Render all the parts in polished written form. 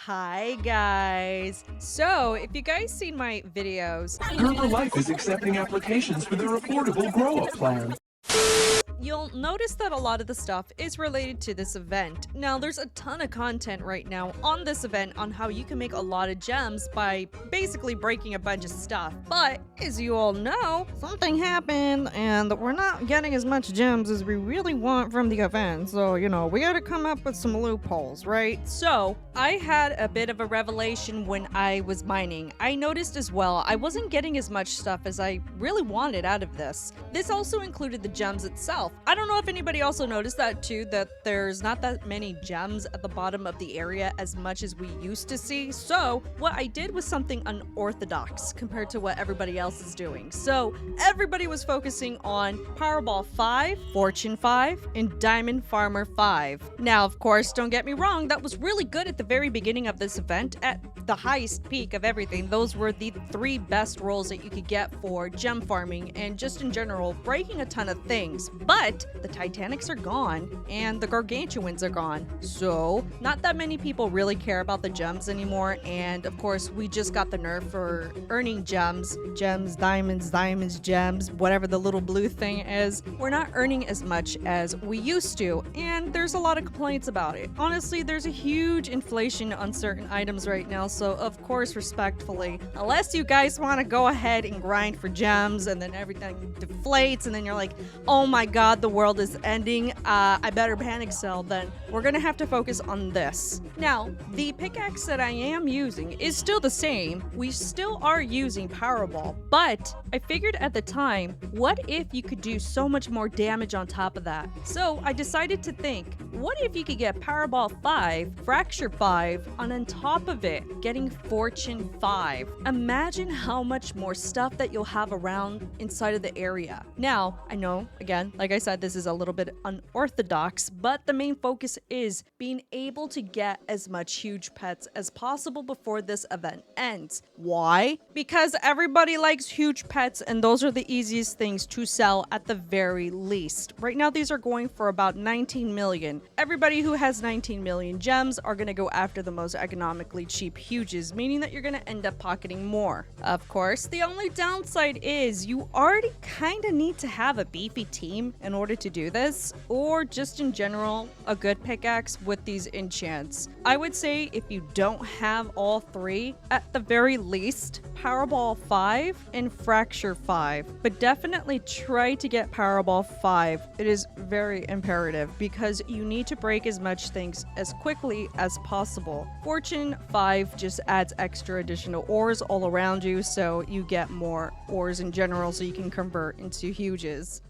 Hi guys! So, if you guys seen my videos, Gerber Life is accepting applications for their affordable grow-up plan. you'll notice that a lot of the stuff is related to this event. Now, there's a ton of content right now on this event on how you can make a lot of gems by basically breaking a bunch of stuff. But, as you all know, something happened and we're not getting as much gems as we really want from the event. So, we gotta come up with some loopholes, right? So, I had a bit of a revelation when I was mining. I noticed as well, I wasn't getting as much stuff as I really wanted out of this. This also included the gems itself. I don't know if anybody also noticed that too, that there's not that many gems at the bottom of the area as much as we used to see. So what I did was something unorthodox compared to what everybody else is doing. So everybody was focusing on Powerball 5, Fortune 5, and Diamond Farmer 5. Now, of course, don't get me wrong, that was really good at the very beginning of this event. At the highest peak of everything, those were the 3 best rolls that you could get for gem farming and just in general breaking a ton of things. But the Titanics are gone and the Gargantuans are gone. So not that many people really care about the gems anymore. And of course, we just got the nerf for earning gems, diamonds, gems, whatever the little blue thing is. We're not earning as much as we used to. And there's a lot of complaints about it. Honestly, there's a huge inflation on certain items right now. So of course, respectfully, unless you guys want to go ahead and grind for gems and then everything deflates and then you're like, oh my god, the world is ending, I better panic sell, then we're gonna have to focus on this. Now, the pickaxe that I am using is still the same. We still are using Powerball, but I figured at the time, what if you could do so much more damage on top of that? So I decided to think, what if you could get Powerball 5, Fracture 5, and on top of it, getting Fortune 5? Imagine how much more stuff that you'll have around inside of the area. Now, I know, again, like I said, this is a little bit unorthodox, but the main focus is being able to get as much huge pets as possible before this event ends. Why? Because everybody likes huge pets and those are the easiest things to sell at the very least. Right now, these are going for about 19 million. Everybody who has 19 million gems are going to go after the most economically cheap huges, meaning that you're going to end up pocketing more. Of course, the only downside is you already kind of need to have a beefy team in order to do this, or just in general, a good pickaxe with these enchants. I would say if you don't have all 3, at the very least, Powerball 5 and Fracture 5, but definitely try to get Powerball 5. It is very imperative because you need to break as much things as quickly as possible. Fortune 5 just adds extra additional ores all around you, so you get more ores in general so you can convert into huges.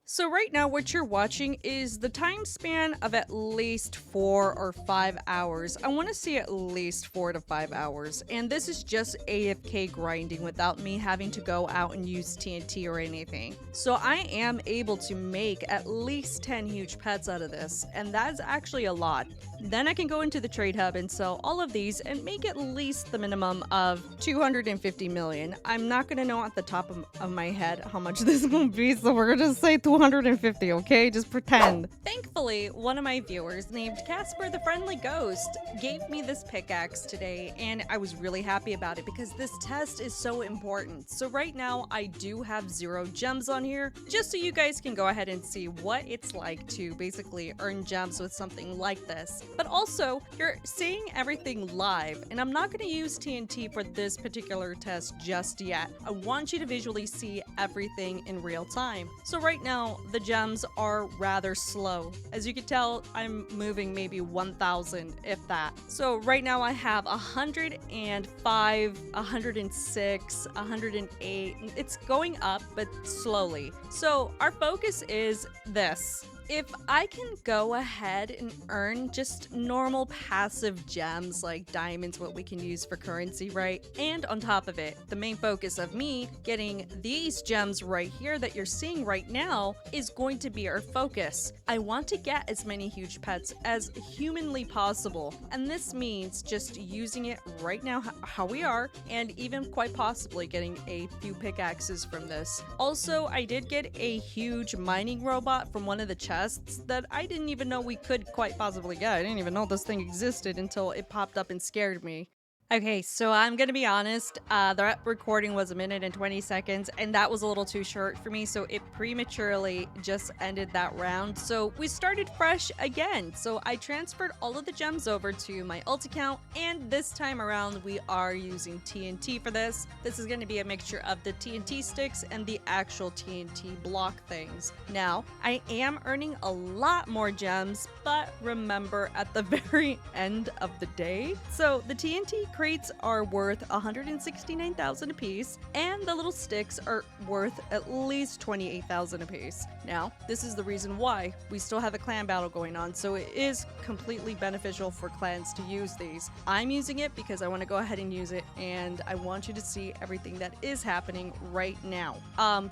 So right now what you're watching is the time span of at least 4 or 5 hours. I want to see at least 4 to 5 hours. And this is just AFK grinding without me having to go out and use TNT or anything. So I am able to make at least 10 huge pets out of this. And that's actually a lot. Then I can go into the trade hub and sell all of these and make at least the minimum of 250 million. I'm not going to know at the top of my head how much this is going to be. So we're going to say 250, okay? Just pretend. Thankfully, one of my viewers named Casper the Friendly Ghost gave me this pickaxe today, and I was really happy about it because this test is so important. So right now, I do have 0 gems on here, just so you guys can go ahead and see what it's like to basically earn gems with something like this. But also, you're seeing everything live, and I'm not going to use TNT for this particular test just yet. I want you to visually see everything in real time. So right now, the gems are rather slow. As you can tell, I'm moving maybe 1,000, if that. So right now I have 105, 106, 108. It's going up, but slowly. So our focus is this. If I can go ahead and earn just normal passive gems like diamonds, what we can use for currency, right? And on top of it, the main focus of me getting these gems right here that you're seeing right now is going to be our focus. I want to get as many huge pets as humanly possible. And this means just using it right now how we are, and even quite possibly getting a few pickaxes from this. Also, I did get a huge mining robot from one of the chests chests that I didn't even know we could quite possibly get. I didn't even know this thing existed until it popped up and scared me. Okay, so I'm gonna be honest, the recording was 1 minute and 20 seconds, and that was a little too short for me, so it prematurely just ended that round. So we started fresh again. So I transferred all of the gems over to my ult account, and this time around we are using TNT for this. This is gonna be a mixture of the TNT sticks and the actual TNT block things. Now, I am earning a lot more gems, but remember at the very end of the day, so the TNT crates are worth 169,000 apiece, and the little sticks are worth at least 28,000 apiece. Now, this is the reason why we still have a clan battle going on, so it is completely beneficial for clans to use these. I'm using it because I want to go ahead and use it, and I want you to see everything that is happening right now.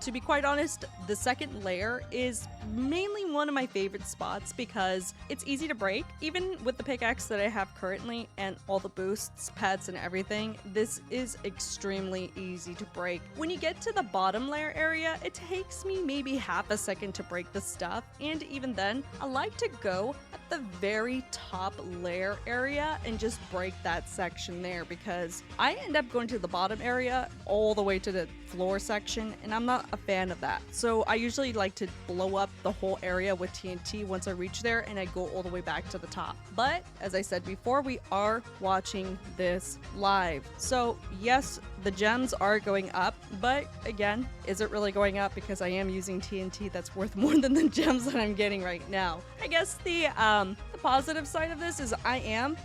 To be quite honest, the second layer is mainly one of my favorite spots because it's easy to break. Even with the pickaxe that I have currently and all the boosts, pets, and everything, this is extremely easy to break. When you get to the bottom layer area, it takes me maybe half a second to break the stuff, and even then, I like to go at the very top layer area and just break that section there because I end up going to the bottom area all the way to the floor section, and I'm not a fan of that. So I usually like to blow up the whole area with TNT once I reach there, and I go all the way back to the top. But as I said before, we are watching this live. So yes, the gems are going up, but again, is it really going up because I am using TNT that's worth more than the gems that I'm getting right now? I guess the positive side of this is I am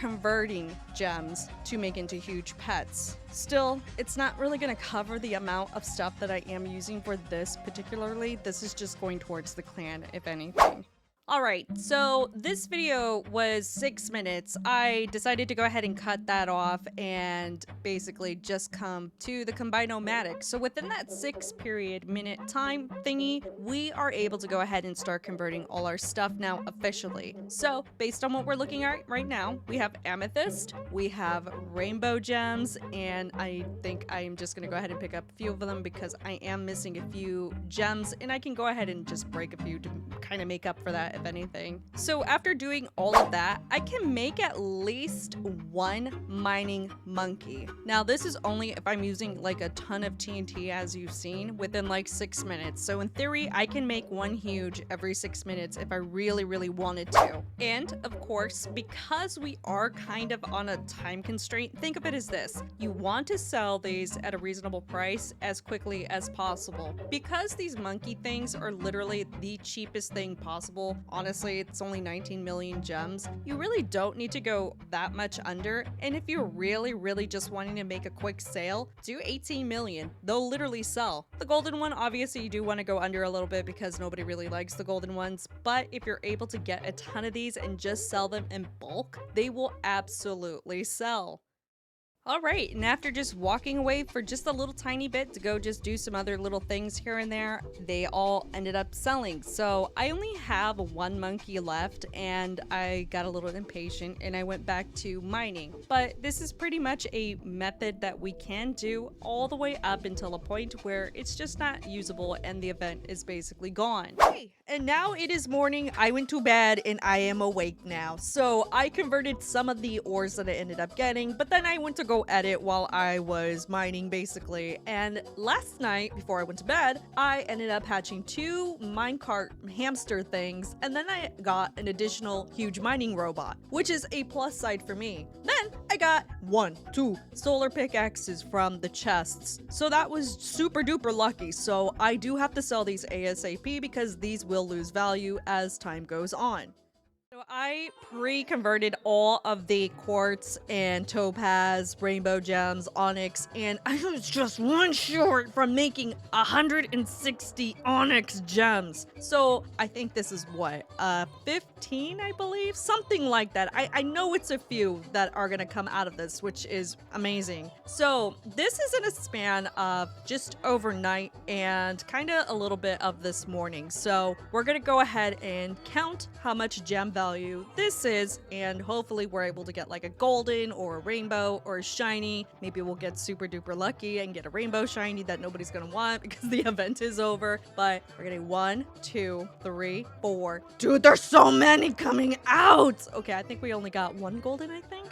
converting gems to make into huge pets. Still, it's not really going to cover the amount of stuff that I am using for this particularly. This is just going towards the clan, if anything. Alright, so this video was 6 minutes. I decided to go ahead and cut that off and basically just come to the Combine-O-Matic. So within that 6-minute time thingy, we are able to go ahead and start converting all our stuff now officially. So based on what we're looking at right now, we have amethyst, we have rainbow gems, and I think I'm just gonna go ahead and pick up a few of them because I am missing a few gems, and I can go ahead and just break a few to kind of make up for that if anything. So after doing all of that, I can make at least one mining monkey. Now this is only if I'm using like a ton of TNT, as you've seen, within like 6 minutes. So in theory, I can make one huge every 6 minutes if I really wanted to. And of course, because we are kind of on a time constraint, think of it as this. You want to sell these at a reasonable price as quickly as possible. Because these monkey things are literally the cheapest thing possible, honestly, it's only 19 million gems. You really don't need to go that much under. And if you're really just wanting to make a quick sale, do 18 million. They'll literally sell. The golden one, obviously, you do want to go under a little bit because nobody really likes the golden ones. But if you're able to get a ton of these and just sell them in bulk, they will absolutely sell. Alright, and after just walking away for just a little tiny bit to go just do some other little things here and there, they all ended up selling. So I only have one monkey left, and I got a little impatient and I went back to mining. But this is pretty much a method that we can do all the way up until a point where it's just not usable and the event is basically gone. Hey, and now it is morning. I went to bed and I am awake now. So I converted some of the ores that I ended up getting, but then I went to go edit while I was mining basically, and last night before I went to bed I ended up hatching 2 minecart hamster things, and then I got an additional huge mining robot, which is a plus side for me. Then I got 2 solar pickaxes from the chests, so that was super duper lucky. So I do have to sell these ASAP because these will lose value as time goes on. So I pre-converted all of the quartz and topaz, rainbow gems, onyx, and I was just one short from making 160 onyx gems. So I think this is what, 15, I believe? Something like that. I know it's a few that are gonna come out of this, which is amazing. So this is in a span of just overnight and kind of a little bit of this morning. So we're gonna go ahead and count how much gem value value this is, and hopefully we're able to get like a golden or a rainbow or a shiny. Maybe we'll get super duper lucky and get a rainbow shiny that nobody's gonna want because the event is over. But we're getting 1, 2, 3, 4. Dude, there's so many coming out. Okay, I think we only got 1 golden, I think.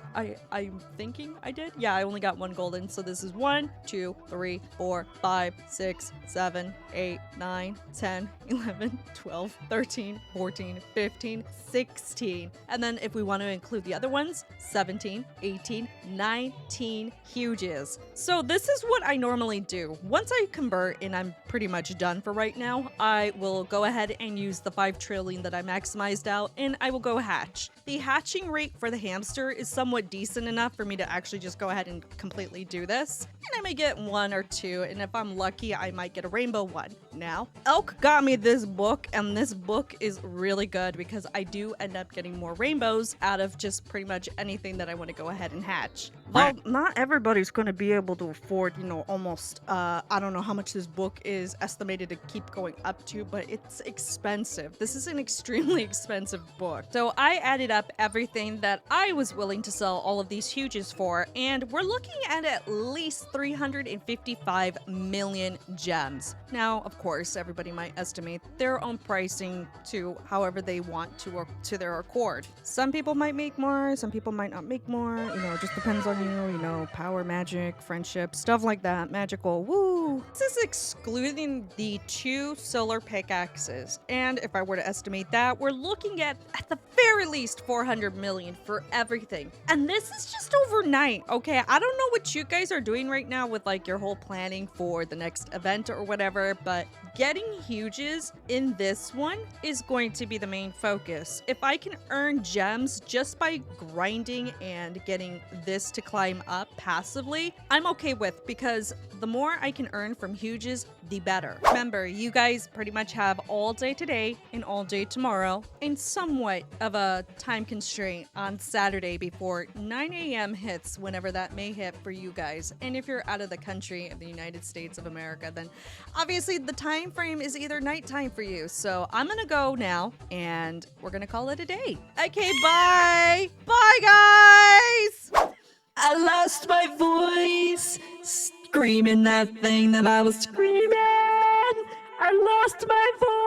I'm thinking I did. Yeah, I only got 1 golden. So this is 1, 2, 3, 4, 5, 6, 7, 8, 9, 10, 11, 12, 13, 14, 15, 16. And then if we want to include the other ones, 17, 18, 19 huges. So this is what I normally do. Once I convert and I'm pretty much done for right now, I will go ahead and use the 5 trillion that I maximized out and I will go hatch. The hatching rate for the hamster is somewhat decent enough for me to actually just go ahead and completely do this. And I may get 1 or 2, and if I'm lucky, I might get a rainbow one. Now, Elk got me this book, and this book is really good because I do end up getting more rainbows out of just pretty much anything that I want to go ahead and hatch. Well, not everybody's going to be able to afford, almost, I don't know how much this book is estimated to keep going up to, but it's expensive. This is an extremely expensive book. So I added up everything that I was willing to sell all of these huges for, and we're looking at least 355 million gems. Now, of course, everybody might estimate their own pricing to however they want to their accord. Some people might make more, some people might not make more, it just depends on you, power, magic, friendship, stuff like that, magical, woo! This is excluding the 2 solar pickaxes, and if I were to estimate that, we're looking at the very least 400 million for everything. And this is just overnight, okay? I don't know what you guys are doing right now with like your whole planning for the next event or whatever, but getting huges in this one is going to be the main focus. If I can earn gems just by grinding and getting this to climb up passively, I'm okay with, because the more I can earn from huges, the better. Remember, you guys pretty much have all day today and all day tomorrow, and somewhat of a time constraint on Saturday before 9 a.m. hits, whenever that may hit for you guys. And if you're out of the country of the United States of America, then obviously the time frame is either nighttime for you. So I'm gonna go now, and we're gonna call it a day. Okay, bye! Bye, guys! I lost my voice, screaming that thing that I was screaming. I lost my voice.